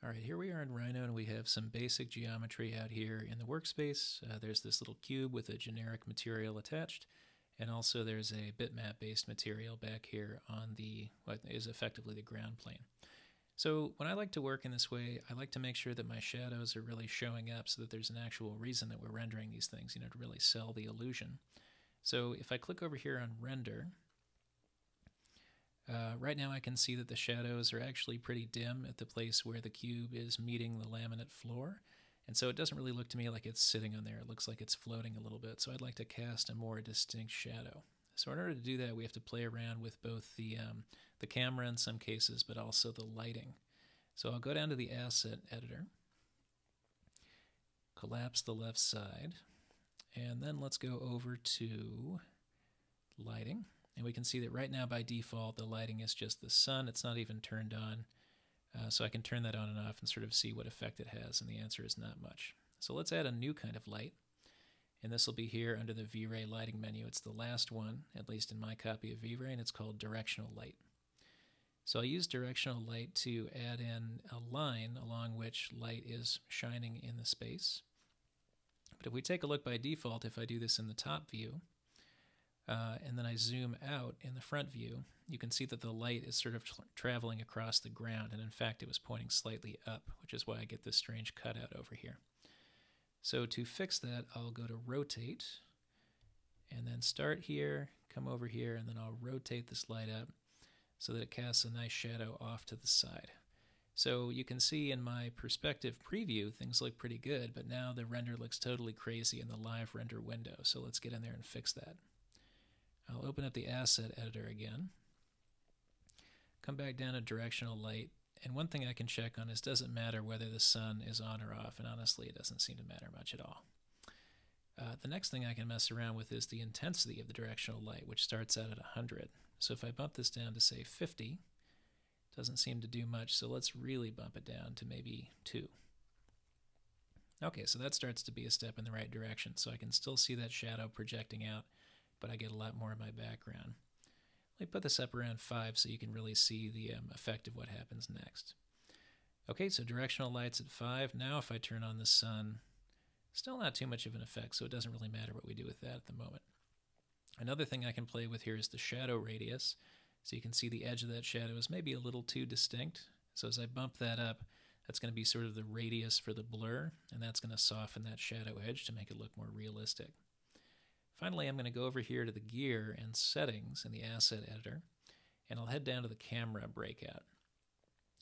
All right, here we are in Rhino, and we have some basic geometry out here in the workspace. There's this little cube with a generic material attached, and also there's a bitmap-based material back here on what is effectively the ground plane. So when I like to work in this way, I like to make sure that my shadows are really showing up so that there's an actual reason that we're rendering these things, to really sell the illusion. So if I click over here on Render, right now I can see that the shadows are actually pretty dim at the place where the cube is meeting the laminate floor. And so it doesn't really look to me like it's sitting on there. It looks like it's floating a little bit. So I'd like to cast a more distinct shadow. So in order to do that, we have to play around with both the camera in some cases, but also the lighting. So I'll go down to the Asset Editor, collapse the left side, and then let's go over to Lighting. And we can see that right now by default the lighting is just the sun. It's not even turned on. So I can turn that on and off and sort of see what effect it has, and the answer is not much. So let's add a new kind of light. And this will be here under the vray lighting menu. It's the last one, at least in my copy of vray, and it's called Directional Light. So I'll use Directional Light to add in a line along which light is shining in the space. But if we take a look by default, if I do this in the top view, and then I zoom out in the front view, you can see that the light is sort of traveling across the ground, and in fact it was pointing slightly up, which is why I get this strange cutout over here. So to fix that, I'll go to Rotate, and then start here, come over here, and then I'll rotate this light up so that it casts a nice shadow off to the side. So you can see in my perspective preview, things look pretty good, but now the render looks totally crazy in the live render window. So let's get in there and fix that. I'll open up the Asset Editor again, come back down to Directional Light, and one thing I can check on is does it matter whether the sun is on or off, and honestly it doesn't seem to matter much at all. The next thing I can mess around with is the intensity of the directional light, which starts out at 100. So if I bump this down to say 50, it doesn't seem to do much, so let's really bump it down to maybe 2. Okay, so that starts to be a step in the right direction, so I can still see that shadow projecting out, but I get a lot more in my background. Let me put this up around 5 so you can really see the effect of what happens next. Okay, so directional light's at 5. Now if I turn on the sun, still not too much of an effect, so it doesn't really matter what we do with that at the moment. Another thing I can play with here is the shadow radius. So you can see the edge of that shadow is maybe a little too distinct. So as I bump that up, that's going to be sort of the radius for the blur, and that's going to soften that shadow edge to make it look more realistic. Finally, I'm going to go over here to the Gear and Settings in the Asset Editor, and I'll head down to the Camera Breakout.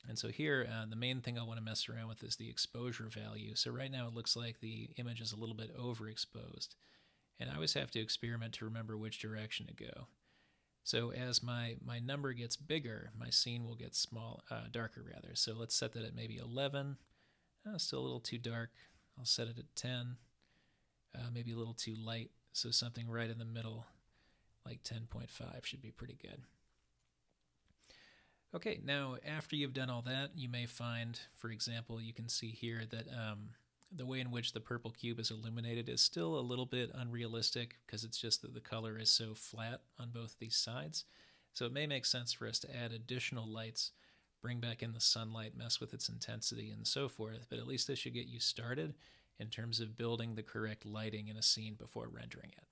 And so here, the main thing I want to mess around with is the exposure value. So right now it looks like the image is a little bit overexposed, and I always have to experiment to remember which direction to go. So as my number gets bigger, my scene will get darker rather. So let's set that at maybe 11. Still a little too dark. I'll set it at 10. Maybe a little too light. So something right in the middle, like 10.5, should be pretty good. Okay, now after you've done all that, you may find, for example, you can see here that the way in which the purple cube is illuminated is still a little bit unrealistic because it's just that the color is so flat on both these sides. So it may make sense for us to add additional lights, bring back in the sunlight, mess with its intensity, and so forth, but at least this should get you started in terms of building the correct lighting in a scene before rendering it.